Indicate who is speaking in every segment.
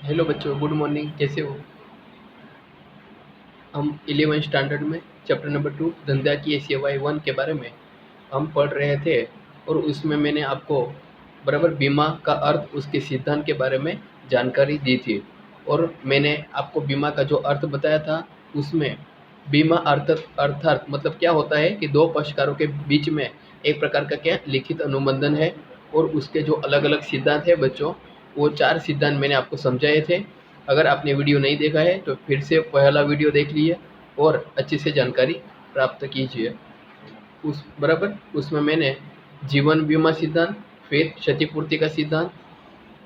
Speaker 1: Hello बच्चों, good morning. कैसे हो? हम 11th स्टैंडर्ड में चैप्टर नंबर 2 धंधा की सेवाएं 1 के बारे में हम पढ़ रहे थे। और उसमें मैंने आपको बराबर बीमा का अर्थ, उसके सिद्धांत के बारे में जानकारी दी थी। और मैंने आपको बीमा का जो अर्थ बताया था, उसमें बीमा अर्थात मतलब क्या होता है कि दो पक्षकारों के बीच में एक प्रकार का क्या लिखित अनुबंधन है। और उसके जो अलग अलग सिद्धांत है बच्चों, वो 4 सिद्धांत मैंने आपको समझाए थे। अगर आपने वीडियो नहीं देखा है तो फिर से पहला वीडियो देख लीजिए और अच्छी से जानकारी प्राप्त कीजिए। उस बराबर उसमें मैंने जीवन बीमा सिद्धांत, फिर क्षतिपूर्ति का सिद्धांत,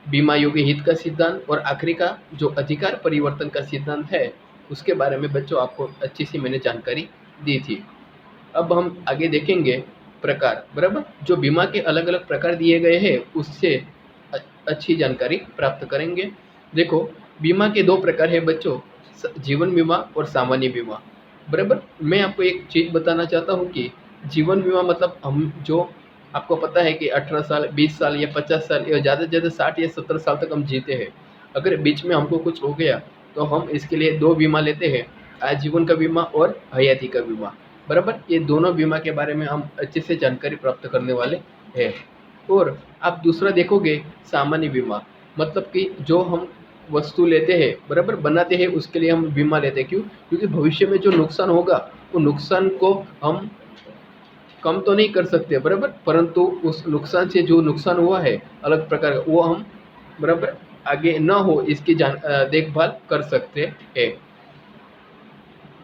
Speaker 1: बीमा योग्य हित का सिद्धांत और आखिरी का जो अधिकार परिवर्तन का सिद्धांत है, उसके बारे में बच्चों आपको अच्छी सी मैंने जानकारी दी थी। अब हम आगे देखेंगे प्रकार, बराबर जो बीमा के अलग अलग प्रकार दिए गए हैं उससे अच्छी जानकारी प्राप्त करेंगे। देखो, बीमा के दो प्रकार है बच्चों, जीवन बीमा और सामान्य बीमा। बराबर मैं आपको एक चीज़ बताना चाहता हूँ कि जीवन बीमा मतलब हम जो आपको पता है कि 18 साल, 20 साल या 50 साल या ज़्यादा से ज़्यादा 60 या 70 साल तक हम जीते हैं। अगर बीच में हमको कुछ हो गया तो हम इसके लिए दो बीमा लेते हैं, आजीवन का बीमा और हयाती का बीमा। बराबर ये दोनों बीमा के बारे में हम अच्छे से जानकारी प्राप्त करने वाले हैं। और आप दूसरा देखोगे सामान्य बीमा, मतलब कि जो हम वस्तु लेते हैं, बराबर बनाते हैं, उसके लिए हम बीमा लेते हैं। क्यों? क्योंकि भविष्य में जो नुकसान होगा वो नुकसान को हम कम तो नहीं कर सकते, बराबर, परंतु उस नुकसान से जो नुकसान हुआ है अलग प्रकार का, वो हम बराबर आगे ना हो इसकी देखभाल कर सकते हैं।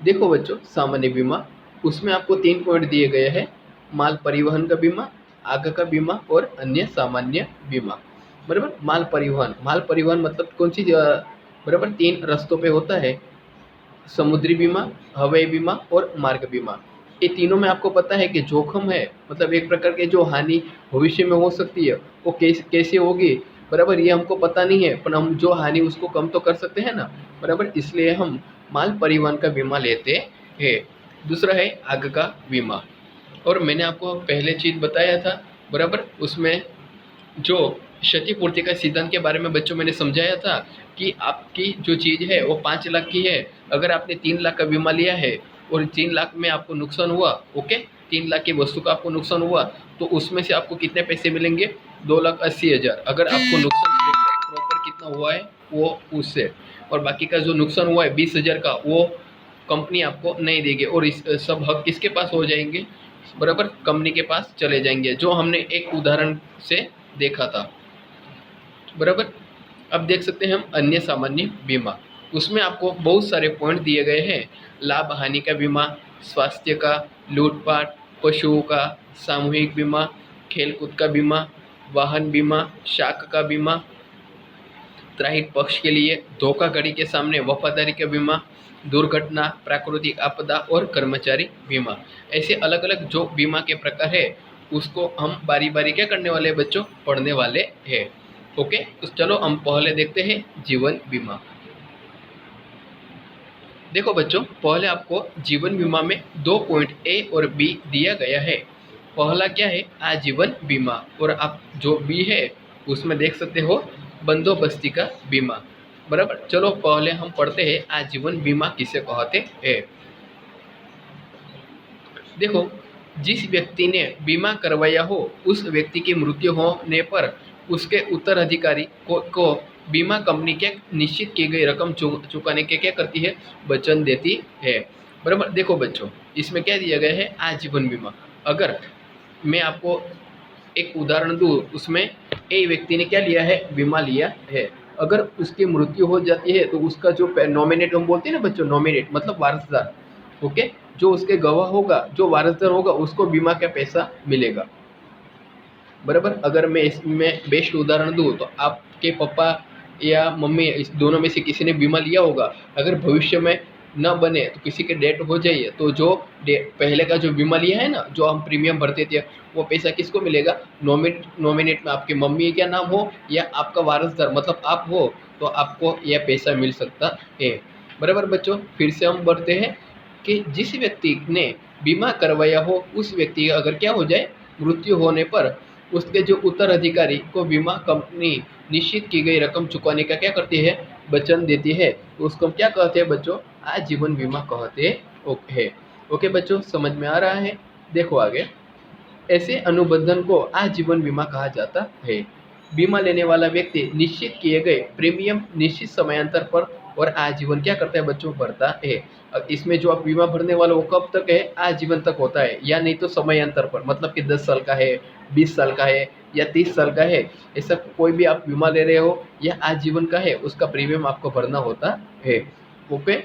Speaker 1: देखो बच्चों, सामान्य बीमा उसमें आपको 3 पॉइंट दिए गए हैं। माल परिवहन का बीमा, आग का बीमा और अन्य सामान्य बीमा। बराबर माल परिवहन मतलब कौन सी बराबर 3 रास्तों पे होता है, समुद्री बीमा, हवाई बीमा और मार्ग बीमा। ये तीनों में आपको पता है कि जोखिम है, मतलब एक प्रकार के जो हानि भविष्य में हो सकती है वो कैसे होगी, बराबर ये हमको पता नहीं है, पर हम जो हानि उसको कम तो कर सकते हैं ना। बराबर इसलिए हम माल परिवहन का बीमा लेते हैं। दूसरा है आग का बीमा। और मैंने आपको पहले चीज़ बताया था, बराबर उसमें जो क्षतिपूर्ति का सिद्धांत के बारे में बच्चों मैंने समझाया था कि आपकी जो चीज़ है वो 5 लाख की है। अगर आपने 3 लाख का बीमा लिया है और 3 लाख में आपको नुकसान हुआ, ओके, 3 लाख की वस्तु का आपको नुकसान हुआ, तो उसमें से आपको कितने पैसे मिलेंगे? 2,80,000। अगर आपको नुकसान प्रॉपर कितना हुआ है वो उससे, और बाकी का जो नुकसान हुआ है 20,000 का, वो कंपनी आपको नहीं देगी और इस सब हक किसके पास हो जाएंगे? बराबर कंपनी के पास चले जाएंगे, जो हमने एक उदाहरण से देखा था। बराबर अब देख सकते हैं हम अन्य सामान्य बीमा। उसमें आपको बहुत सारे पॉइंट दिए गए हैं। लाभ हानि का बीमा, स्वास्थ्य का, लूटपाट, पशुओं का, सामूहिक बीमा, खेलकूद का बीमा, वाहन बीमा, शाख का बीमा, त्राहित पक्ष के लिए, धोखाधड़ी के सामने वफादारी का बीमा, दुर्घटना, प्राकृतिक आपदा और कर्मचारी बीमा। ऐसे अलग अलग जो बीमा के प्रकार है उसको हम बारी बारी क्या करने वाले हैं बच्चों? पढ़ने वाले हैं। ओके, तो चलो हम पहले देखते हैं जीवन बीमा। देखो बच्चों, पहले आपको जीवन बीमा में 2 पॉइंट ए और बी दिया गया है। पहला क्या है? आजीवन बीमा। और आप जो बी है उसमें देख सकते हो बंदोबस्ती का बीमा। बराबर चलो पहले हम पढ़ते हैं आजीवन बीमा किसे कहते हैं। देखो, जिस व्यक्ति ने बीमा करवाया हो उस व्यक्ति की मृत्यु होने पर उसके उत्तराधिकारी को बीमा कंपनी के निश्चित की गई रकम चुकाने के क्या करती है? वचन देती है। बराबर देखो बच्चों, इसमें क्या दिया गया है? आजीवन बीमा। अगर मैं आपको एक उदाहरण दूँ, उसमें ए व्यक्ति ने क्या लिया है? बीमा लिया है। अगर उसकी मृत्यु हो जाती है तो उसका जो नॉमिनेट हम बोलते हैं ना बच्चों, नॉमिनेट मतलब वारसदार, ओके, जो उसके गवाह होगा, जो वारसदार होगा, उसको बीमा का पैसा मिलेगा। बराबर अगर मैं इसमें बेस्ट उदाहरण दूँ तो आपके पापा या मम्मी, इस दोनों में से किसी ने बीमा लिया होगा। अगर भविष्य में न बने तो किसी के डेथ हो जाइए तो जो पहले का जो बीमा लिया है ना, जो हम प्रीमियम भरते थे, वो पैसा किसको मिलेगा? नॉमिनेट में आपकी मम्मी क्या नाम हो या आपका वारसदार मतलब आप हो, तो आपको यह पैसा मिल सकता है। बराबर बच्चों, फिर से हम बढ़ते हैं कि जिस व्यक्ति ने बीमा करवाया हो उस व्यक्ति का अगर क्या हो जाए? मृत्यु होने पर उसके जो उत्तराधिकारी को बीमा कंपनी निश्चित की गई रकम चुकाने का क्या करती है? वचन देती है तो उसको हम क्या कहते हैं बच्चों? आजीवन बीमा कहते हैं। ओके बच्चों, समझ में आ रहा है? देखो आगे, ऐसे अनुबंधन को आजीवन बीमा कहा जाता है। बीमा लेने वाला व्यक्ति निश्चित किए गए प्रीमियम निश्चित समयांतर पर और आजीवन क्या करता है बच्चों? भरता है। अब इसमें जो आप बीमा भरने वाला वो कब तक है? आजीवन तक होता है, या नहीं तो समयांतर पर, मतलब कि 10 साल का है, 20 साल का है या 30 साल का है, ऐसा कोई भी आप बीमा ले रहे हो या आजीवन का है, उसका प्रीमियम आपको भरना होता है। ओके,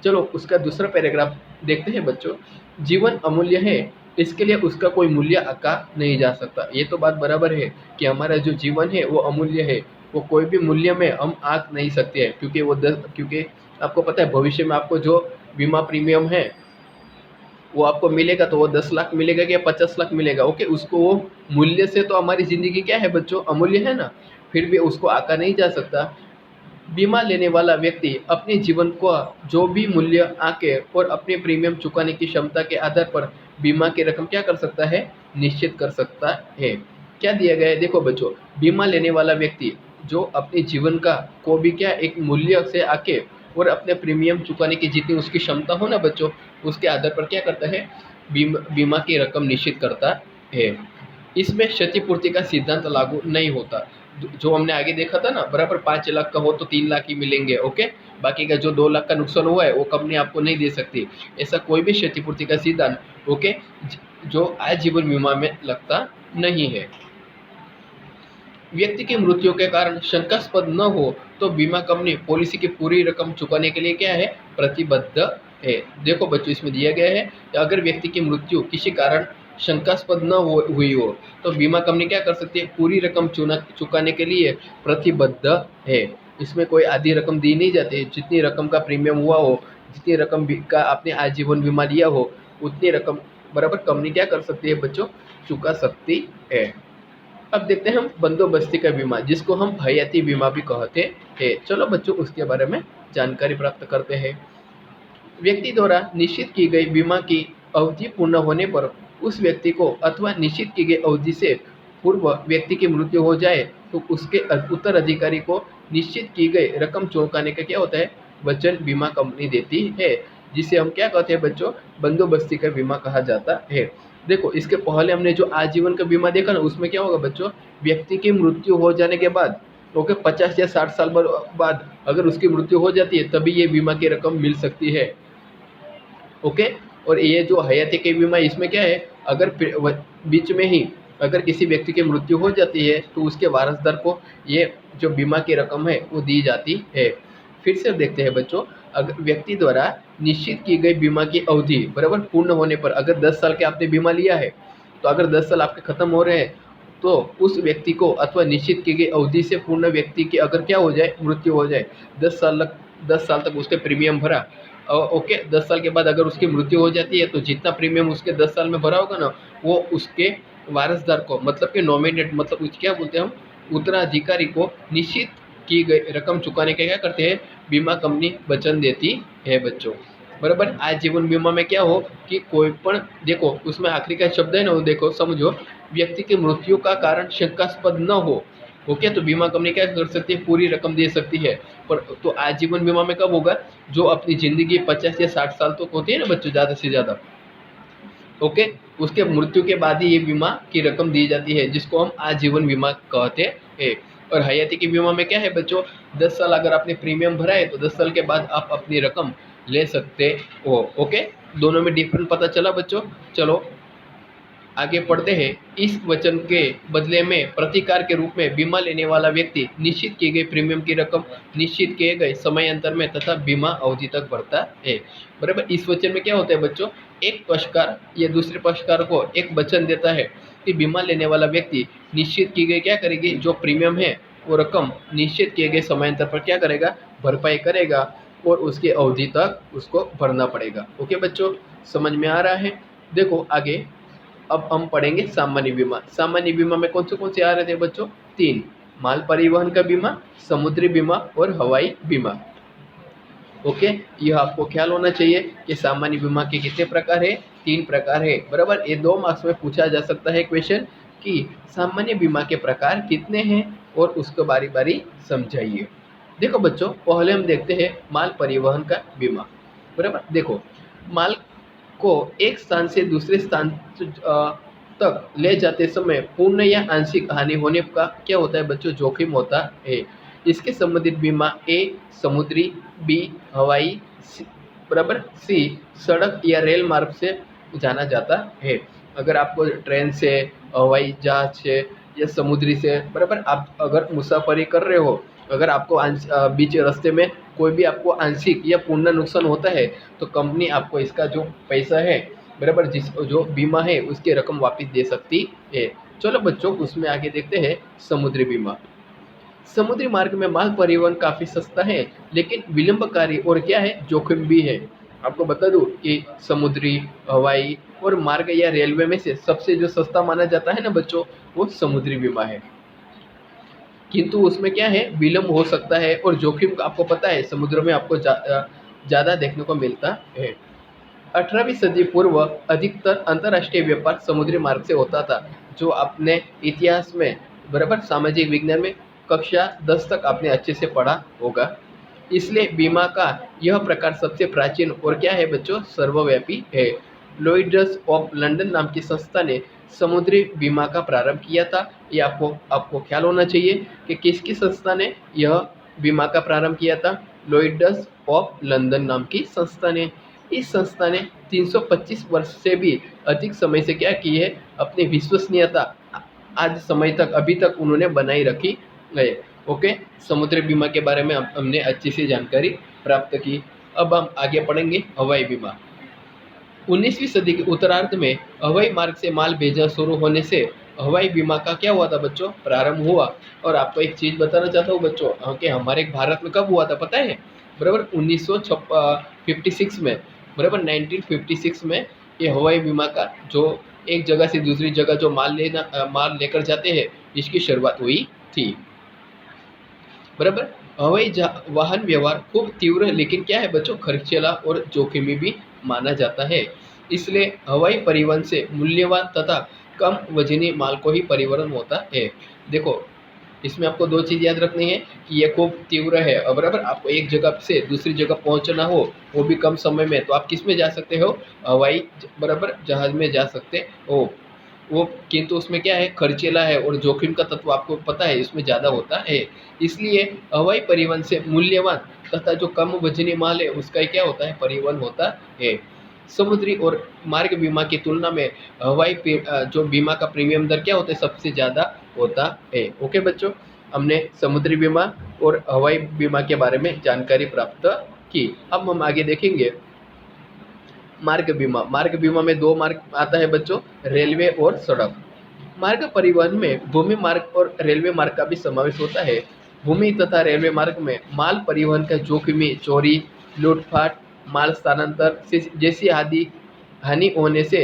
Speaker 1: चलो उसका दूसरा पैराग्राफ देखते हैं बच्चों। जीवन अमूल्य है, इसके लिए उसका कोई मूल्य आंका नहीं जा सकता। ये तो बात बराबर है कि हमारा जो जीवन है वो अमूल्य है, वो कोई भी मूल्य में हम आंक नहीं सकते हैं, क्योंकि आपको पता है भविष्य में आपको जो बीमा प्रीमियम है वो आपको मिलेगा, तो वो 10 लाख मिलेगा या 50 लाख मिलेगा। ओके, उसको वो मूल्य से तो हमारी ज़िंदगी क्या है बच्चों? अमूल्य है ना, फिर भी उसको आंका नहीं जा सकता। बीमा लेने वाला व्यक्ति अपने जीवन को जो भी मूल्य आके और अपने प्रीमियम चुकाने की क्षमता के आधार पर बीमा की रकम क्या कर सकता है? निश्चित कर सकता है। क्या दिया गया है? देखो बच्चों, बीमा लेने वाला व्यक्ति जो अपने जीवन का को भी क्या एक मूल्य से आके और अपने प्रीमियम चुकाने की जितनी उसकी क्षमता हो ना बच्चों, उसके आधार पर क्या करता है? बीमा की रकम निश्चित करता है। इसमें क्षतिपूर्ति का सिद्धांत लागू नहीं होता। जो हमने आगे देखा था ना, बराबर 5 लाख का हो तो 3 लाख ही मिलेंगे। ओके, बाकी का जो 2 लाख का नुकसान हुआ है वो कंपनी आपको नहीं दे सकती। ऐसा कोई भी क्षतिपूर्ति का सिद्धांत ओके जो आजीवन बीमा में लगता नहीं है। व्यक्ति की मृत्यु के कारण शंकास्पद न हो तो बीमा कंपनी पॉलिसी की पूरी रकम चुकाने के लिए क्या है? प्रतिबद्ध है। देखो बच्चों, इसमें दिया गया है कि अगर व्यक्ति की मृत्यु किसी कारण शंकास्पद न हुई हो तो बीमा कंपनी क्या कर सकती है? पूरी रकम चुकाने के लिए प्रतिबद्ध है। इसमें कोई आधी रकम दी नहीं जाती। जितनी रकम का प्रीमियम हुआ हो, जितनी रकम का आपने आजीवन बीमा लिया हो, उतनी रकम बराबर कंपनी क्या कर सकती है बच्चों? चुका सकती है। अब देखते हैं हम बंदोबस्ती का बीमा, जिसको हम हयाती बीमा भी कहते हैं। चलो बच्चों, उसके बारे में जानकारी प्राप्त करते हैं। व्यक्ति द्वारा निश्चित की गई बीमा की अवधि पूर्ण होने पर उस व्यक्ति को अथवा निश्चित की गई अवधि से पूर्व व्यक्ति की मृत्यु हो जाए तो उसके उत्तराधिकारी को निश्चित की गई रकम चुकाने का क्या होता है? वचन बीमा कंपनी देती है, जिसे हम क्या कहते हैं बच्चों? बंदोबस्ती का बीमा कहा जाता है। देखो, इसके पहले हमने जो आजीवन का बीमा देखा ना, उसमें क्या होगा बच्चों? व्यक्ति की मृत्यु हो जाने के बाद ओके 50 या 60 साल बाद अगर उसकी मृत्यु हो जाती है तभी ये बीमा की रकम मिल सकती है। ओके, और ये जो हयाती के बीमा, इसमें क्या है? अगर बीच में ही अगर किसी व्यक्ति की मृत्यु हो जाती है तो उसके वारसदार को ये जो बीमा की रकम है वो दी जाती है। फिर से देखते हैं बच्चों, अगर व्यक्ति द्वारा निश्चित की गई बीमा की अवधि बराबर पूर्ण होने पर, अगर 10 साल के आपने बीमा लिया है तो अगर 10 साल आपके खत्म हो रहे हैं तो उस व्यक्ति को अथवा निश्चित की गई अवधि से पूर्ण व्यक्ति की अगर क्या हो जाए? मृत्यु हो जाए, 10 साल तक उसके प्रीमियम भरा, ओके 10 साल के बाद अगर उसकी मृत्यु हो जाती है तो जितना प्रीमियम उसके 10 साल में भरा होगा ना, वो उसके वारसदार को, मतलब कि नॉमिनेट, मतलब क्या बोलते हैं हम? उत्तराधिकारी को निश्चित की गई रकम चुकाने का क्या करते हैं? बीमा कंपनी वचन देती है बच्चों। बराबर, आजीवन बीमा में क्या हो कि कोई पण, देखो उसमें आखिरी का शब्द है ना, वो देखो समझो, व्यक्ति की मृत्यु का कारण शंकास्पद न हो ओके, तो बीमा कंपनी क्या कर सकती है? पूरी रकम दे सकती है। पर तो आजीवन बीमा में कब होगा? जो अपनी ज़िंदगी 50 या 60 साल तक होती है ना बच्चों, ज़्यादा से ज़्यादा, ओके, उसके मृत्यु के बाद ही ये बीमा की रकम दी जाती है, जिसको हम आजीवन बीमा कहते हैं। और हयाती के बीमा में क्या है बच्चों? 10 साल अगर आपने प्रीमियम भरा है तो 10 साल के बाद आप अपनी रकम ले सकते हो। ओके, दोनों में डिफरेंट पता चला बच्चों? चलो आगे पढ़ते हैं। इस वचन के बदले में प्रतिकार के रूप में बीमा लेने वाला व्यक्ति निश्चित किए गए प्रीमियम की रकम निश्चित किए गए समयांतर में तथा बीमा अवधि तक भरता है। बराबर, इस वचन में क्या होता है बच्चों? एक पक्षकार या दूसरे पक्षकार को एक वचन देता है कि बीमा लेने वाला व्यक्ति निश्चित की गई क्या करेगी? जो प्रीमियम है वो रकम निश्चित किए गए समयांतर पर क्या करेगा? भरपाई करेगा और उसकी अवधि तक उसको भरना पड़ेगा। ओके बच्चों, समझ में आ रहा है? देखो आगे, अब हम पढ़ेंगे सामान्य बीमा। सामान्य बीमा में कौन से आ रहे थे बच्चों? 3, माल परिवहन का बीमा, समुद्री बीमा और हवाई बीमा। ओके, यह आपको ख्याल होना चाहिए कि सामान्य बीमा के कितने प्रकार है? 3 प्रकार है। बराबर, ये 2 मार्क्स में पूछा जा सकता है क्वेश्चन कि सामान्य बीमा के प्रकार कितने हैं और उसको बारी बारी समझाइए। देखो बच्चों, पहले हम देखते हैं माल परिवहन का बीमा। बराबर, देखो माल को एक स्थान से दूसरे स्थान तक ले जाते समय पूर्ण या आंशिक हानि होने का क्या होता है बच्चों, जोखिम होता है। इसके संबंधित बीमा ए समुद्री, बी हवाई, बराबर, सी सड़क या रेल मार्ग से जाना जाता है। अगर आपको ट्रेन से, हवाई जहाज से या समुद्री से, बराबर, आप अगर मुसाफरी कर रहे हो, अगर आपको बीच रास्ते में कोई भी आपको आंशिक या पूर्ण नुकसान होता है तो कंपनी आपको इसका जो पैसा है, बराबर, जिस जो बीमा है उसकी रकम वापस दे सकती है। चलो बच्चों, उसमें आगे देखते हैं समुद्री बीमा। समुद्री मार्ग में माल परिवहन काफ़ी सस्ता है, लेकिन विलंबकारी और क्या है, जोखिम भी है। आपको बता दूं कि समुद्री, हवाई और मार्ग या रेलवे में से सबसे जो सस्ता माना जाता है ना बच्चों, वो समुद्री बीमा है। किंतु उसमें क्या है, विलंब हो सकता है और जोखिम आपको पता है समुद्र में आपको ज़्यादा देखने को मिलता है। 18वीं सदी पूर्व अधिकतर अंतर्राष्ट्रीय व्यापार समुद्री मार्ग से होता था, जो आपने इतिहास में, बराबर, सामाजिक विज्ञान में कक्षा 10 तक आपने अच्छे से पढ़ा होगा। इसलिए बीमा का यह प्रकार सबसे प्राचीन और क्या है बच्चों, सर्वव्यापी है। लॉयड्स ऑफ लंदन नाम की संस्था ने समुद्री बीमा का प्रारंभ किया था। ये आपको आपको ख्याल होना चाहिए कि किसकी संस्था ने यह बीमा का प्रारंभ किया था। लॉयड्स ऑफ लंदन नाम की संस्था ने। इस संस्था ने 325 वर्ष से भी अधिक समय से क्या की है, अपनी विश्वसनीयता आज समय तक, अभी तक उन्होंने बनाई रखी है। ओके, समुद्री बीमा के बारे में हमने अच्छी सी जानकारी प्राप्त की। अब हम आगे पढ़ेंगे हवाई बीमा। 19वीं सदी के उत्तरार्ध में हवाई मार्ग से माल भेजना शुरू होने से हवाई बीमा का क्या हुआ था बच्चों, प्रारंभ हुआ। और आपको एक चीज़ बताना चाहता हूँ बच्चों कि हमारे भारत में कब हुआ था पता है, बराबर, 1956 में, बराबर, 1956 में ये हवाई बीमा का जो एक जगह से दूसरी जगह जो माल लेकर जाते हैं, इसकी शुरुआत हुई थी। बराबर, हवाई वाहन व्यवहार खूब तीव्र लेकिन क्या है बच्चों, खर्चीला और जोखिमी भी माना जाता है। इसलिए हवाई परिवहन से मूल्यवान तथा कम वजनी माल को ही परिवहन होता है। देखो, इसमें आपको दो चीज़ याद रखनी है कि ये खूब तीव्र है और बराबर, आपको एक जगह से दूसरी जगह पहुंचना हो वो भी कम समय में, तो आप किस में जा सकते हो, हवाई, बराबर, जहाज में जा सकते हो वो। किंतु उसमें क्या है, खर्चीला है और जोखिम का तत्व आपको पता है इसमें ज़्यादा होता है। इसलिए हवाई परिवहन से मूल्यवान तथा जो कम वजनी माल है उसका क्या होता है, परिवहन होता है। समुद्री और मार्ग बीमा की तुलना में जो बीमा का प्रीमियम दर क्या होता है, सबसे ज़्यादा होता है। ओके बच्चों, हमने समुद्री बीमा और हवाई बीमा के बारे में जानकारी प्राप्त की। अब हम आगे देखेंगे मार्ग बीमा। मार्ग बीमा में दो मार्ग आता है बच्चों, रेलवे और सड़क। मार्ग परिवहन में भूमि मार्ग और रेलवे मार्ग का भी समावेश होता है। भूमि तथा रेलवे मार्ग में माल परिवहन का जोखिमी चोरी, लूटपाट, माल स्थानांतर जैसी आदि हानि होने से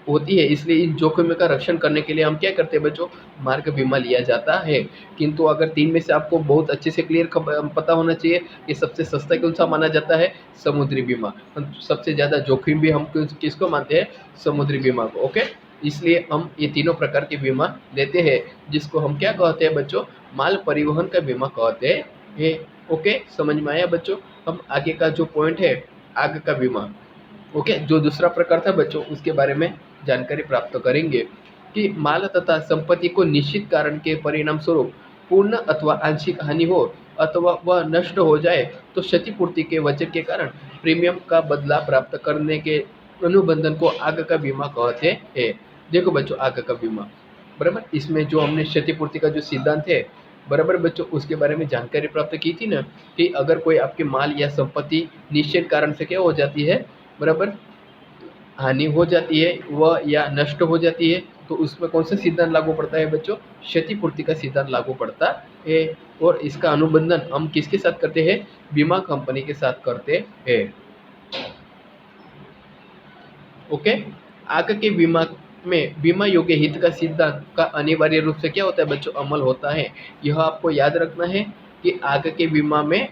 Speaker 1: होती है। इसलिए इन जोखिमों का रक्षण करने के लिए हम क्या करते हैं बच्चों, मार्ग बीमा लिया जाता है। किंतु अगर तीन में से आपको बहुत अच्छे से क्लियर पता होना चाहिए कि सबसे सस्ता कौन सा माना जाता है, समुद्री बीमा। सबसे ज़्यादा जोखिम भी हम किसको मानते हैं, समुद्री बीमा को। ओके, इसलिए हम ये तीनों प्रकार के बीमा लेते हैं, जिसको हम क्या कहते हैं बच्चों, माल परिवहन का बीमा कहते हैं। ओके, समझ में आया बच्चों। हम आगे का जो पॉइंट है, आग का बीमा। ओके, जो दूसरा प्रकार था बच्चों उसके बारे में जानकारी प्राप्त करेंगे कि माल तथा संपत्ति को निश्चित कारण के परिणाम स्वरूप पूर्ण अथवा आंशिक हानि हो अथवा वह नष्ट हो जाए तो क्षतिपूर्ति के वचन के कारण प्रीमियम का बदला प्राप्त करने के अनुबंधन को आग का बीमा कहते हैं। देखो बच्चों, आग का बीमा, बराबर, इसमें जो हमने क्षतिपूर्ति का जो सिद्धांत है, बराबर बच्चों, उसके बारे में जानकारी प्राप्त की थी ना, कि अगर कोई आपके माल या संपत्ति निश्चित कारण से क्या हो जाती है, बराबर, हानि हो जाती है वह या नष्ट हो जाती है, तो उसमें कौन सा सिद्धांत लागू पड़ता है बच्चों, क्षतिपूर्ति का सिद्धांत लागू पड़ता है। और इसका अनुबंधन हम किसके साथ करते हैं, बीमा कंपनी के साथ करते हैं। ओके, आग के बीमा में बीमा योग्य हित का सिद्धांत का अनिवार्य रूप से क्या होता है बच्चों, अमल होता है। यह आपको याद रखना है कि आग के बीमा में,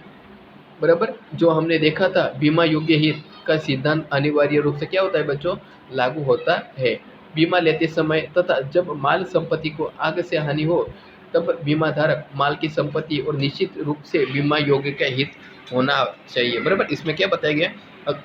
Speaker 1: बराबर, जो हमने देखा था बीमा योग्य हित का सिद्धांत अनिवार्य रूप से क्या होता है बच्चों, लागू होता है। बीमा लेते समय तथा जब माल संपत्ति को आग से हानि हो तब बीमा धारक माल की संपत्ति और निश्चित रूप से बीमा योग्य का हित होना चाहिए। बराबर, इसमें क्या बताया गया,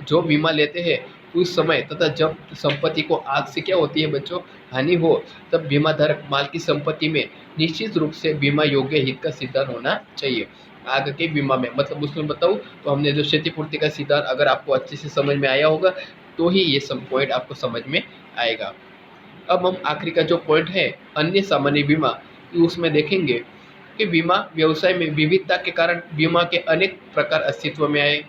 Speaker 1: जो बीमा लेते हैं उस समय तथा जब संपत्ति को आग से क्या होती है बच्चों, हानि हो, तब बीमा धारक माल की संपत्ति में निश्चित रूप से बीमा योग्य हित का सिद्धांत होना चाहिए। आग के बीमा में मतलब उसमें बताऊँ तो हमने जो क्षतिपूर्ति का सिद्धांत अगर आपको अच्छे से समझ में आया होगा तो ही ये सब पॉइंट आपको समझ में आएगा। अब हम आखिरी का जो पॉइंट है अन्य सामान्य बीमा, उसमें देखेंगे कि बीमा व्यवसाय में विविधता के कारण बीमा के अनेक प्रकार अस्तित्व में आए।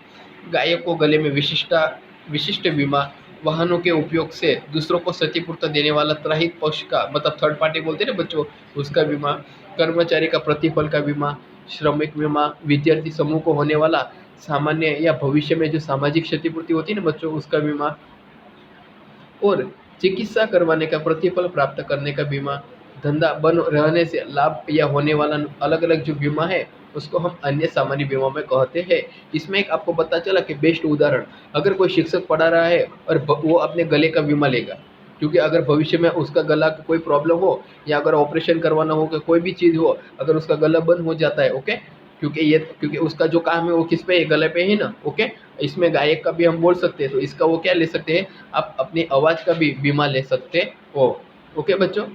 Speaker 1: गायों को गले में विशिष्ट बीमा, वाहनों के उपयोग से दूसरों को क्षतिपूर्ति देने वाला त्राहित पक्ष का मतलब थर्ड पार्टी बोलते हैं ना बच्चों, उसका बीमा, कर्मचारी का प्रतिफल का बीमा, श्रमिक बीमा, विद्यार्थी समूह को होने वाला सामान्य या भविष्य में जो सामाजिक क्षतिपूर्ति होती है ना बच्चों, उसका बीमा, और चिकित्सा करवाने का प्रतिफल प्राप्त करने का बीमा, धंधा बंद रहने से लाभ या होने वाला अलग अलग जो बीमा है उसको हम अन्य सामान्य बीमा में कहते हैं। इसमें एक आपको पता चला कि बेस्ट उदाहरण, अगर कोई शिक्षक पढ़ा रहा है और वो अपने गले का बीमा लेगा, क्योंकि अगर भविष्य में उसका गला का कोई प्रॉब्लम हो या अगर ऑपरेशन करवाना हो कि कोई भी चीज़ हो, अगर उसका गला बंद हो जाता है, ओके, क्योंकि उसका जो काम है वो किस पे है, गले पे ही ना, ओके। इसमें गायक का भी हम बोल सकते हैं, तो इसका वो क्या ले सकते हैं, आप अपनी आवाज़ का भी बीमा ले सकते हो, ओके बच्चों।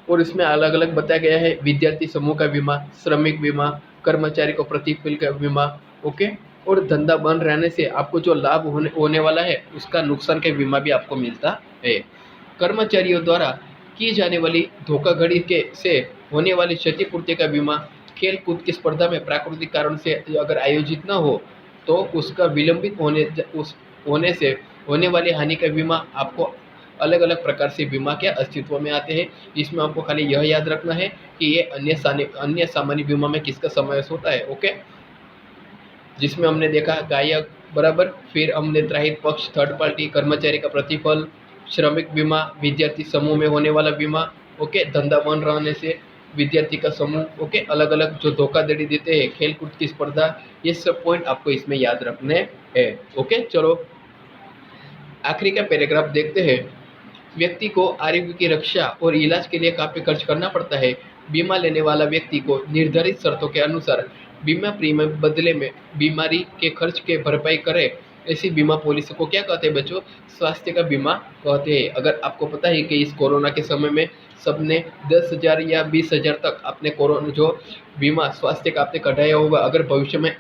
Speaker 1: और इसमें अलग अलग बताया गया है, विद्यार्थी समूह का बीमा, श्रमिक बीमा, कर्मचारी को प्रतिफल का बीमा, ओके, और धंधा बंद रहने से आपको जो लाभ होने वाला है उसका नुकसान का बीमा भी आपको मिलता है। कर्मचारियों द्वारा की जाने वाली धोखाधड़ी के से होने वाली क्षतिपूर्ति का बीमा, खेल कूद की स्पर्धा में प्राकृतिक कारण से अगर आयोजित न हो तो उसका विलंबित होने से होने वाली हानि का बीमा, आपको अलग अलग प्रकार से बीमा के अस्तित्व में आते हैं। इसमें आपको खाली यह याद रखना है कि ये अन्य सामान्य बीमा में किसका समावेश होता है, ओके, जिसमें हमने देखा गायक, बराबर, फिर हमने त्राहित पक्ष थर्ड पार्टी, कर्मचारी का प्रतिफल, श्रमिक बीमा, विद्यार्थी समूह में होने वाला बीमा, ओके, धंधा बंद रहने से विद्यार्थी का समूह, ओके, अलग अलग जो धोखाधड़ी देते हैं, खेल कूद की स्पर्धा, ये सब पॉइंट आपको इसमें याद रखने हैं, ओके। चलो आखिरी का पैराग्राफ देखते हैं। व्यक्ति को आरोग्य की रक्षा और इलाज के लिए काफ़ी खर्च करना पड़ता है। बीमा लेने वाला व्यक्ति को निर्धारित शर्तों के अनुसार बीमा प्रीमियम बदले में बीमारी के खर्च के भरपाई करे। ऐसी बीमा पॉलिसी को क्या कहते हैं बच्चों, स्वास्थ्य का बीमा कहते हैं। अगर आपको पता है कि इस कोरोना के समय में सबने 10,000 या 20,000 तक अपने कोरोना जो बीमा स्वास्थ्य का आपने कटाया होगा, अगर भविष्य में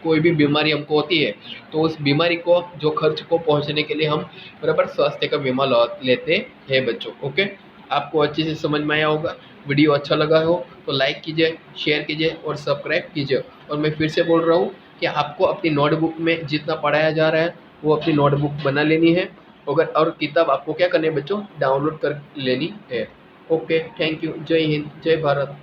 Speaker 1: कोई भी बीमारी हमको होती है तो उस बीमारी को जो खर्च को पहुंचने के लिए हम बराबर स्वास्थ्य का बीमा लेते हैं बच्चों, ओके। आपको अच्छे से समझ में आया होगा। वीडियो अच्छा लगा हो तो लाइक कीजिए, शेयर कीजिए और सब्सक्राइब कीजिए। और मैं फिर से बोल रहा हूँ कि आपको अपनी नोटबुक में जितना पढ़ाया जा रहा है वो अपनी नोटबुक बना लेनी है, अगर और किताब आपको क्या करनी है बच्चों, डाउनलोड कर लेनी है। ओके, थैंक यू, जय हिंद, जय भारत।